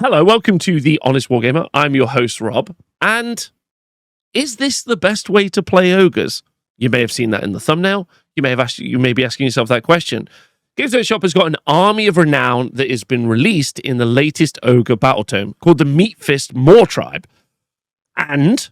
Hello, welcome to The Honest Wargamer. I'm your host, Rob. And is this the best way to play ogres? You may have seen that in the thumbnail. You may be asking yourself that question. Games Workshop has got an army of renown that has been released in the latest ogre battle tome called the Meatfist Mawtribe. And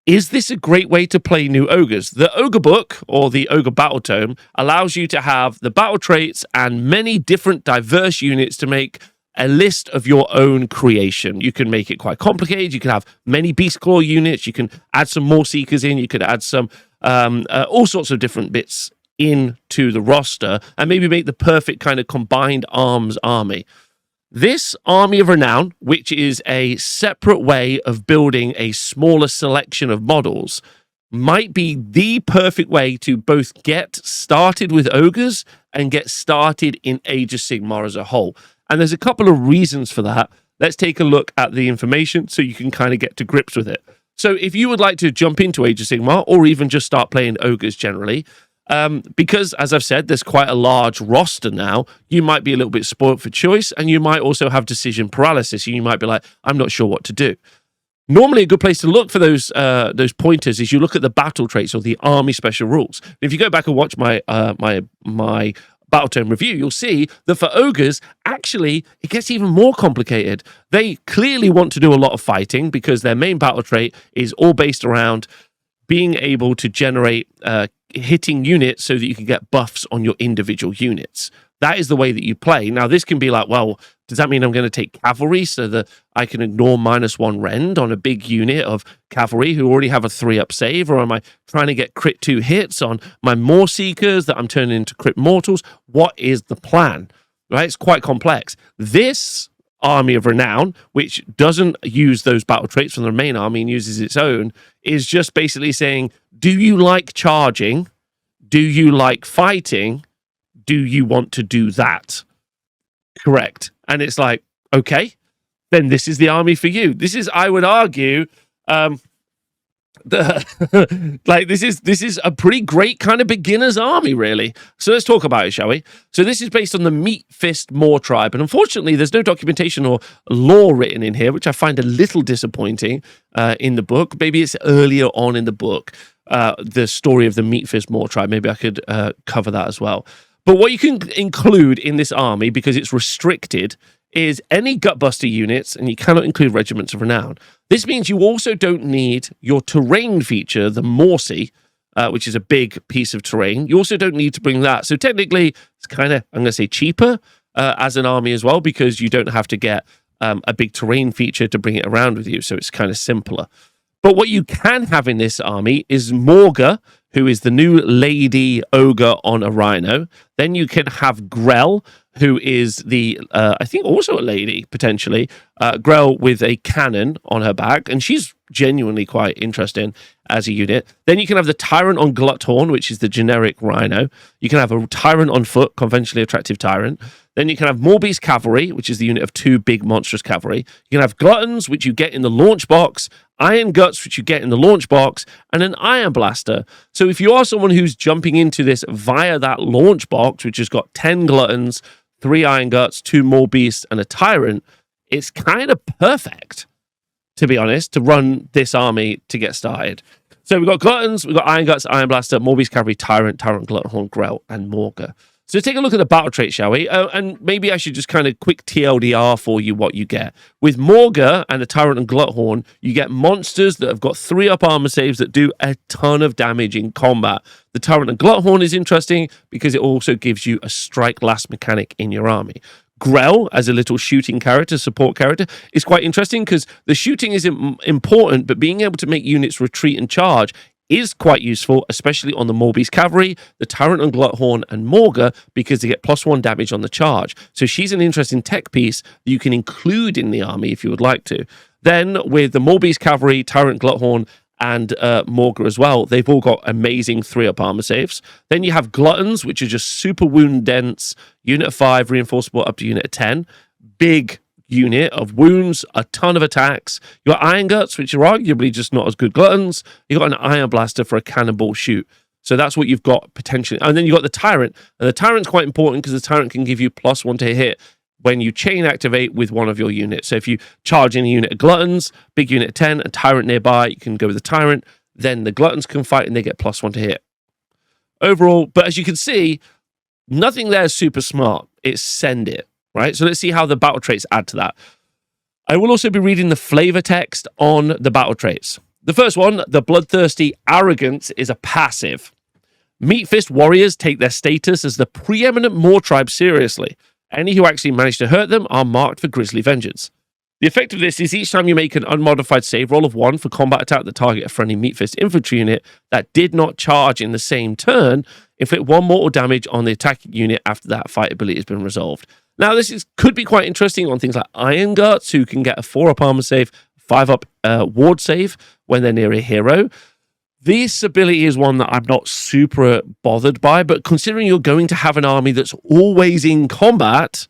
is this a great way to play new ogres? The ogre book, or the ogre battle tome, allows you to have the battle traits and many different diverse units to make a list of your own creation. You can make it quite complicated. You can have many beast claw units. You can add some more seekers in. You could add some all sorts of different bits into the roster and maybe make the perfect kind of combined arms army. This army of renown, which is a separate way of building a smaller selection of models, might be the perfect way to both get started with ogres and get started in Age of Sigmar as a whole. And there's a couple of reasons for that. Let's take a look at the information so you can kind of get to grips with it. So if you would like to jump into Age of Sigmar or even just start playing ogres generally, because, as I've said, there's quite a large roster now, you might be a little bit spoiled for choice, and you might also have decision paralysis, and you might be like, I'm not sure what to do. Normally, a good place to look for those pointers is you look at the battle traits or the army special rules. If you go back and watch my battle tome review, you'll see that for ogres, actually, it gets even more complicated. They clearly want to do a lot of fighting because their main battle trait is all based around being able to generate hitting units so that you can get buffs on your individual units. That is the way that you play. Now, this can be like, well, does that mean I'm going to take cavalry so that I can ignore -1 rend on a big unit of cavalry who already have a 3-up save? Or am I trying to get crit 2 hits on my more seekers that I'm turning into crit mortals? What is the plan? Right? It's quite complex. This army of renown, which doesn't use those battle traits from the main army and uses its own, is just basically saying, do you like charging? Do you like fighting? Do you want to do that? Correct. And it's like, okay, then this is the army for you. This is, I would argue, this is a pretty great kind of beginner's army, really. So let's talk about it, shall we? So this is based on the Meatfist Mawtribe, and unfortunately, there's no documentation or lore written in here, which I find a little disappointing in the book. Maybe it's earlier on in the book, the story of the Meatfist Mawtribe. Maybe I could cover that as well. But what you can include in this army, because it's restricted, is any gutbuster units, and you cannot include regiments of renown. This means you also don't need your terrain feature, the Morsi, which is a big piece of terrain. You also don't need to bring that. So technically, it's kind of, I'm going to say, cheaper as an army as well, because you don't have to get a big terrain feature to bring it around with you. So it's kind of simpler. But what you can have in this army is Morga, who is the new lady ogre on a rhino. Then you can have Grell, who is the, I think also a lady, potentially. Grell with a cannon on her back, and she's genuinely quite interesting as a unit. Then you can have the Tyrant on Gluthorn, which is the generic rhino. You can have a Tyrant on foot, conventionally attractive Tyrant. Then you can have Morbeast Cavalry, which is the unit of 2 big monstrous cavalry. You can have Gluttons, which you get in the launch box, Iron Guts, which you get in the launch box, and an Iron Blaster. So if you are someone who's jumping into this via that launch box, which has got 10 Gluttons, 3 Iron Guts, 2 Morbeasts, and a Tyrant, it's kind of perfect, to be honest, to run this army to get started. So we've got Gluttons, we've got Iron Guts, Iron Blaster, Morbeast Cavalry, Tyrant, Glutthorn, Grell, and Morga. So take a look at the battle trait, shall we? And maybe I should just kind of quick TLDR for you what you get. With Morga and the Tyrant and Gluthorn, you get monsters that have got 3-up armor saves that do a ton of damage in combat. The Tyrant and Gluthorn is interesting because it also gives you a strike last mechanic in your army. Grell, as a little shooting character, support character, is quite interesting because the shooting is important, but being able to make units retreat and charge is quite useful, especially on the Morbeast Cavalry, the Tyrant and Gluthorn, and Morga, because they get +1 damage on the charge. So she's an interesting tech piece that you can include in the army if you would like to. Then with the Morbeast Cavalry, Tyrant, Gluthorn, and Morga as well, they've all got amazing 3-up armor saves. Then you have Gluttons, which are just super wound dense, unit of 5, reinforceable up to unit of 10. Big unit of wounds, a ton of attacks. You got Iron Guts, which are arguably just not as good Gluttons. You got an Iron Blaster for a cannonball shoot. So that's what you've got potentially. And then you've got the Tyrant. And the Tyrant's quite important because the Tyrant can give you +1 to hit when you chain activate with one of your units. So if you charge in a unit of Gluttons, big unit of 10, a Tyrant nearby, you can go with the Tyrant, then the Gluttons can fight and they get +1 to hit. Overall, but as you can see, nothing there is super smart. It's send it, right? So let's see how the battle traits add to that. I will also be reading the flavor text on the battle traits. The first one, the Bloodthirsty Arrogance, is a passive. Meatfist warriors take their status as the preeminent Mawtribe seriously. Any who actually manage to hurt them are marked for grisly vengeance. The effect of this is each time you make an unmodified save roll of 1 for combat attack that target a friendly Meatfist infantry unit that did not charge in the same turn, inflict 1 mortal damage on the attacking unit after that fight ability has been resolved. Now, this could be quite interesting on things like Iron Guts, who can get a 4-up armor save, 5-up ward save when they're near a hero. This ability is one that I'm not super bothered by, but considering you're going to have an army that's always in combat,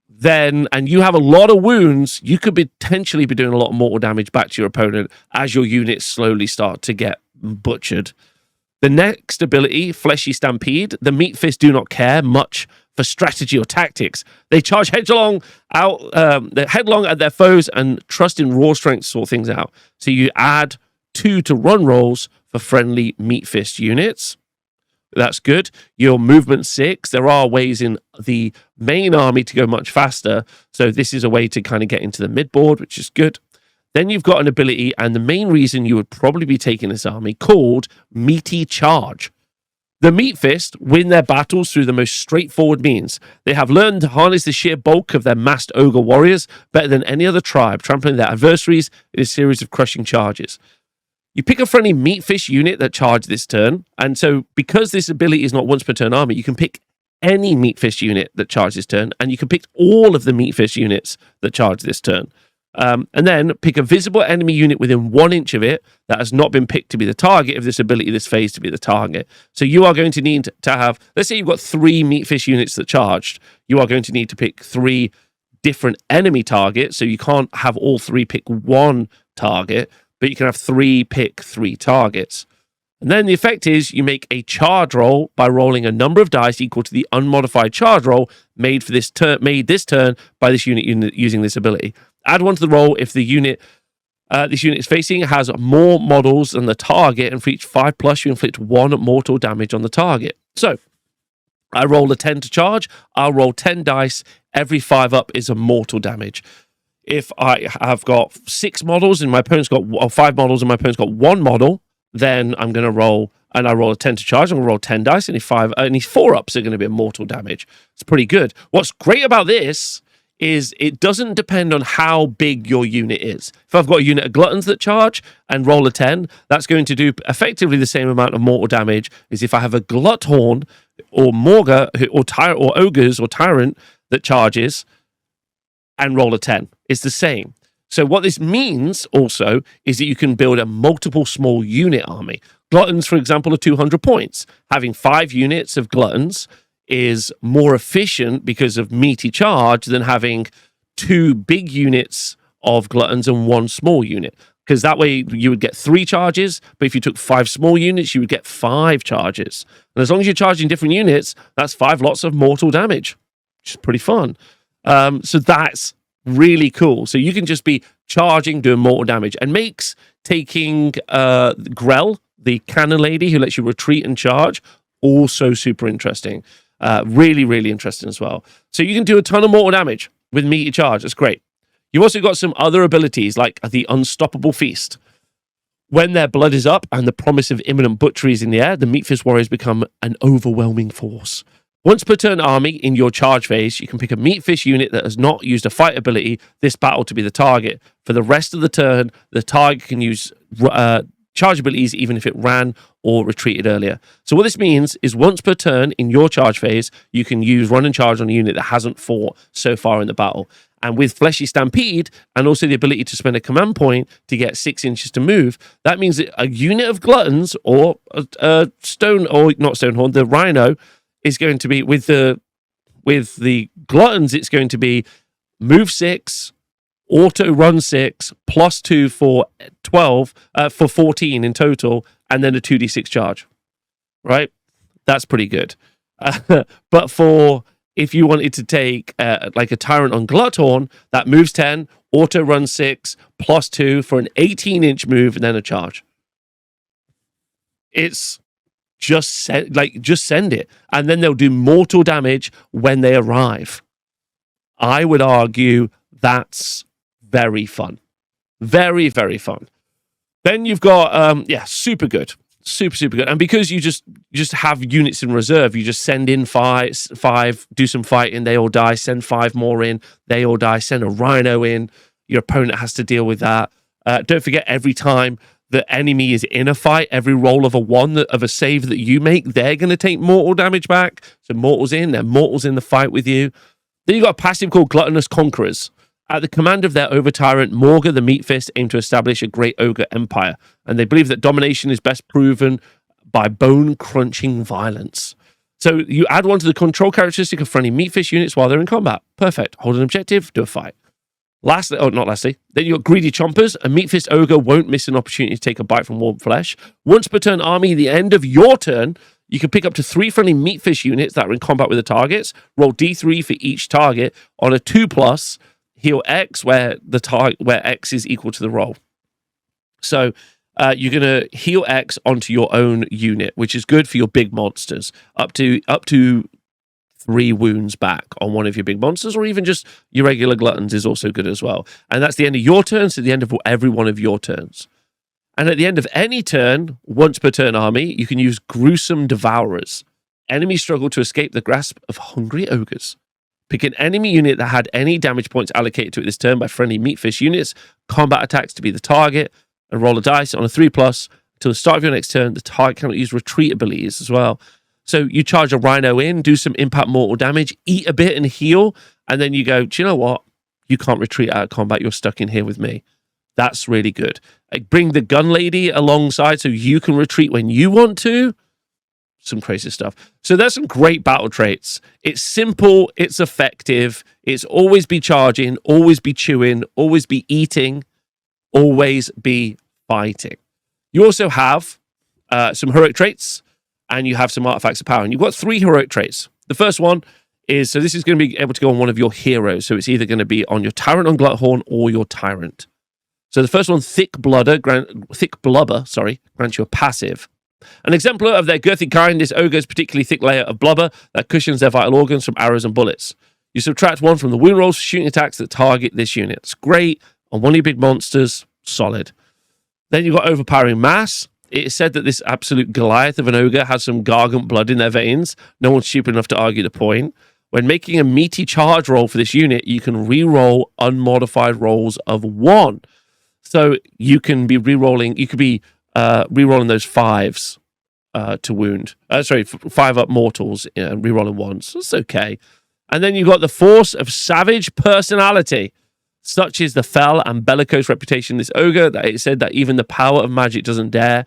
then, and you have a lot of wounds, you could potentially be doing a lot of mortal damage back to your opponent as your units slowly start to get butchered. The next ability, Fleshy Stampede, the Meatfist do not care much for strategy or tactics. They charge headlong at their foes and trust in raw strength to sort things out. So you add 2 to run rolls for friendly Meatfist units. That's good. Your movement 6. There are ways in the main army to go much faster. So this is a way to kind of get into the mid-board, which is good. Then you've got an ability, and the main reason you would probably be taking this army, called Meaty Charge. The Meatfist win their battles through the most straightforward means. They have learned to harness the sheer bulk of their massed ogre warriors better than any other tribe, trampling their adversaries in a series of crushing charges. You pick a friendly Meatfist unit that charges this turn, and so because this ability is not once per turn army, you can pick any Meatfist unit that charges this turn, and you can pick all of the Meatfist units that charge this turn. And then pick a visible enemy unit within 1 inch of it that has not been picked to be the target of this ability, this phase to be the target. So you are going to need to have, let's say you've got 3 Meatfist units that charged, you are going to need to pick 3 different enemy targets, so you can't have all 3 pick 1 target, but you can have 3 pick 3 targets. And then the effect is you make a charge roll by rolling a number of dice equal to the unmodified charge roll made for this turn by this unit using this ability. Add 1 to the roll if the unit this unit is facing has more models than the target, and for each 5+, you inflict 1 mortal damage on the target. So I roll a 10 to charge. I'll roll 10 dice. Every 5 up is a mortal damage. If I have got 6 models and my opponent's got 5 models and my opponent's got 1 model, then I'm going to roll, and I roll a 10 to charge. I'm going to roll 10 dice, and any 4-ups are going to be a mortal damage. It's pretty good. What's great about this is it doesn't depend on how big your unit is. If I've got a unit of Gluttons that charge and roll a 10, that's going to do effectively the same amount of mortal damage as if I have a Glutthorn or Morga or Ogres or Tyrant that charges and roll a 10. It's the same. So what this means also is that you can build a multiple small unit army. Gluttons, for example, are 200 points. Having 5 units of Gluttons is more efficient because of Meaty Charge than having 2 big units of Gluttons and 1 small unit. Because that way you would get 3 charges, but if you took 5 small units, you would get 5 charges. And as long as you're charging different units, that's 5 lots of mortal damage, which is pretty fun. So that's really cool. So you can just be charging, doing mortal damage, and makes taking Grell, the cannon lady who lets you retreat and charge, also super interesting. Really, really interesting as well. So you can do a ton of mortal damage with Meaty Charge. That's great. You've also got some other abilities like the Unstoppable Feast. When their blood is up and the promise of imminent butchery is in the air, the Meatfist warriors become an overwhelming force. Once per turn army in your charge phase, you can pick a Meatfist unit that has not used a fight ability this battle to be the target. For the rest of the turn, the target can use charge abilities even if it ran or retreated earlier. So what this means is once per turn in your charge phase, you can use run and charge on a unit that hasn't fought so far in the battle. And with Fleshy Stampede, and also the ability to spend a command point to get 6 inches to move, that means that a unit of Gluttons or not Stonehorn, the Rhino, is going to be with the Gluttons, it's going to be move 6, auto run 6, +2 for 12, for 14 in total, and then a 2d6 charge. Right? That's pretty good. But for if you wanted to take like a Tyrant on Gluthorn, that moves 10, auto run 6, +2 for an 18-inch move, and then a charge. It's just send it, and then they'll do mortal damage when they arrive. I would argue that's very fun. Very, very fun. Then you've got, super good. Super good. And because you just have units in reserve, you just send in five, do some fighting, they all die, send 5 more in, they all die, send a Rhino in, your opponent has to deal with that. Don't forget, every time the enemy is in a fight, every roll of a save that you make, they're going to take mortal damage back. So mortals in, they're mortals in the fight with you. Then you've got a passive called Gluttonous Conquerors. At the command of their over-tyrant, Morga the Meatfist aim to establish a great ogre empire, and they believe that domination is best proven by bone-crunching violence. So you add one to the control characteristic of friendly Meatfist units while they're in combat. Perfect. Hold an objective, do a fight. Not lastly, then you've got Greedy Chompers. A Meatfist ogre won't miss an opportunity to take a bite from warm flesh. Once per turn army, the end of your turn, you can pick up to 3 friendly Meatfish units that are in combat with the targets. Roll D3 for each target on a 2+, heal X, where X is equal to the roll. So you're going to heal X onto your own unit, which is good for your big monsters. Up to 3 wounds back on one of your big monsters, or even just your regular gluttons is also good as well. And that's the end of your turn, so the end of every one of your turns. And at the end of any turn, once per turn army, you can use Gruesome Devourers. Enemies struggle to escape the grasp of hungry ogres. Pick an enemy unit that had any damage points allocated to it this turn by friendly Meatfish units, combat attacks to be the target, and roll a dice on a 3+. Until the start of your next turn, the target cannot use retreat abilities as well. So you charge a Rhino in, do some impact mortal damage, eat a bit and heal, and then you go, do you know what? You can't retreat out of combat. You're stuck in here with me. That's really good. Like, bring the gun lady alongside so you can retreat when you want to. Some crazy stuff. So there's some great battle traits. It's simple, it's effective, it's always be charging, always be chewing, always be eating, always be fighting. You also have some heroic traits, and you have some artifacts of power. And you've got 3 heroic traits. The first one is, so this is going to be able to go on one of your heroes. So it's either going to be on your Tyrant on Gluthorn or your Tyrant. So the first one, Thick Blubber, grants you a passive. An exemplar of their girthy kind, this ogre's particularly thick layer of blubber that cushions their vital organs from arrows and bullets. You subtract 1 from the wound rolls for shooting attacks that target this unit. It's great on one of your big monsters. Solid. Then you've got Overpowering Mass. It is said that this absolute Goliath of an ogre has some gargant blood in their veins. No one's stupid enough to argue the point. When making a meaty charge roll for this unit, you can re-roll unmodified rolls of 1. So you can be re-rolling, re-rolling those 5s to wound. 5 up mortals and re-rolling 1s. That's okay. And then you've got the Force of Savage Personality. Such is the fell and bellicose reputation of this ogre that it said that even the power of magic doesn't dare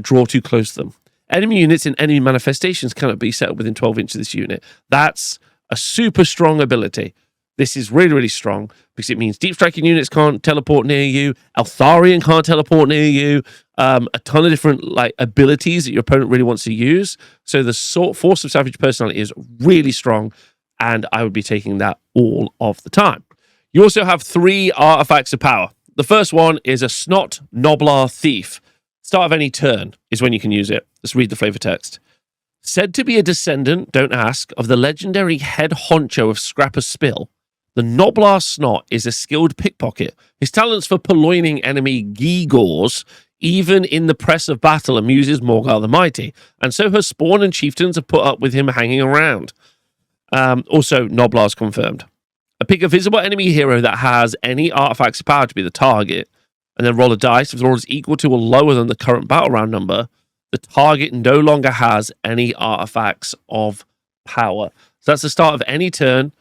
draw too close to them. Enemy units and enemy manifestations cannot be set up within 12 inches of this unit. That's a super strong ability. This is really, really strong because it means deep striking units can't teleport near you. Eltharion can't teleport near you. A ton of different abilities that your opponent really wants to use. So the Force of Savage Personality is really strong, and I would be taking that all of the time. You also have 3 artifacts of power. The first one is a Snot Noblar Thief. Start of any turn is when you can use it. Let's read the flavor text. Said to be a descendant, don't ask, of the legendary head honcho of Scrapper Spill, the Noblar Snot is a skilled pickpocket. His talents for purloining enemy gewgaws, even in the press of battle, amuses Morgar the Mighty, and so her spawn and chieftains have put up with him hanging around. Also, Noblar's confirmed. Pick a visible enemy hero that has any artifacts of power to be the target, and then roll a dice. If the roll is equal to or lower than the current battle round number, the target no longer has any artifacts of power. So that's the start of any turn,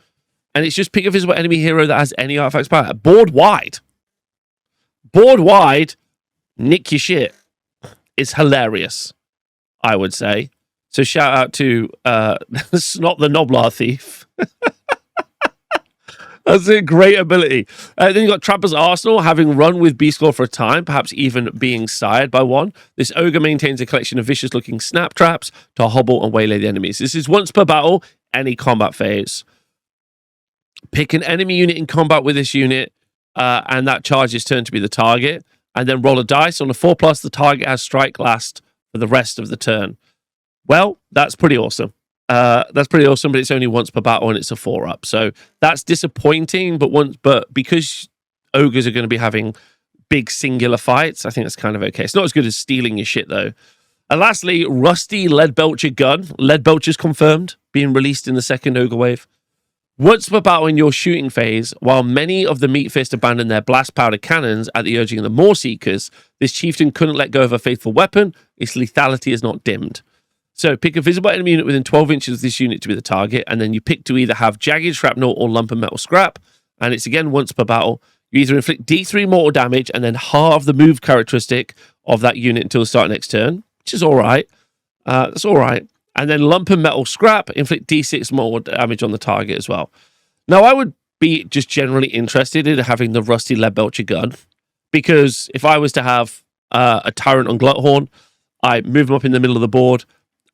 and it's just pick a visible enemy hero that has any artifacts of power. Board wide, nick your shit. It's hilarious, I would say. So shout out to Snot the Noblar Thief. That's a great ability. Then you've got Trapper's Arsenal, having run with Beastclaw for a time, perhaps even being sired by one. This ogre maintains a collection of vicious-looking snap traps to hobble and waylay the enemies. This is once per battle. any combat phase. Pick an enemy unit in combat with this unit, and that charge is turned to be the target. And then roll a dice. On a 4+, the target has strike last for the rest of the turn. Well, that's pretty awesome. But it's only once per battle and it's a 4-up. So that's disappointing, but because ogres are going to be having big singular fights, I think that's kind of okay. It's not as good as stealing your shit, though. And lastly, Rusty Lead Belcher Gun. Lead Belcher's confirmed, being released in the second ogre wave. Once per battle in your shooting phase, while many of the Meatfist abandoned their blast powder cannons at the urging of the Moorseekers, this chieftain couldn't let go of a faithful weapon. Its lethality is not dimmed. So pick a visible enemy unit within 12 inches of this unit to be the target, and then you pick to either have jagged shrapnel or lump of metal scrap, and it's again once per battle. You either inflict D3 mortal damage and then halve the move characteristic of that unit until the start of next turn, which is all right. That's all right. And then lump of metal scrap, inflict D6 mortal damage on the target as well. Now, I would be just generally interested in having the Rusty Lead Belcher gun, because if I was to have a Tyrant on Gluthorn, I move him up in the middle of the board,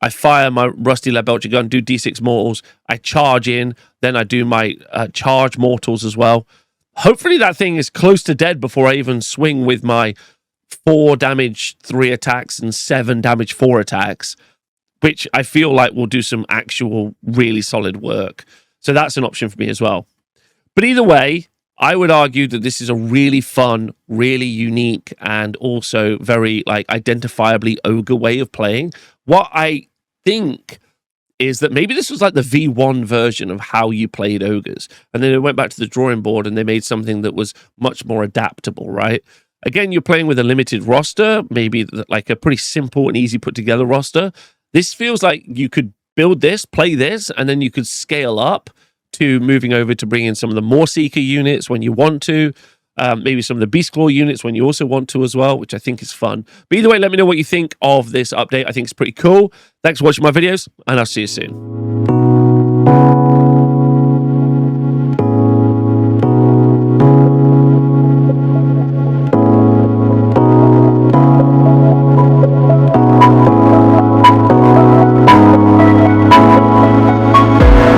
I fire my Rusty Lead Belcher gun, do D6 mortals, I charge in, then I do my charge mortals as well. Hopefully that thing is close to dead before I even swing with my 4 damage 3 attacks and 7 damage 4 attacks, which I feel like will do some actual really solid work. So that's an option for me as well. But either way, I would argue that this is a really fun, really unique, and also very identifiably ogre way of playing. What I think is that maybe this was like the V1 version of how you played ogres. And then it went back to the drawing board and they made something that was much more adaptable, right? Again, you're playing with a limited roster, maybe like a pretty simple and easy put together roster. This feels like you could build this, play this, and then you could scale up to moving over to bring in some of the Moorseeker units when you want to, maybe some of the Beastclaw units when you also want to as well, which I think is fun. But either way, let me know what you think of this update. I think it's pretty cool. Thanks for watching my videos, and I'll see you soon.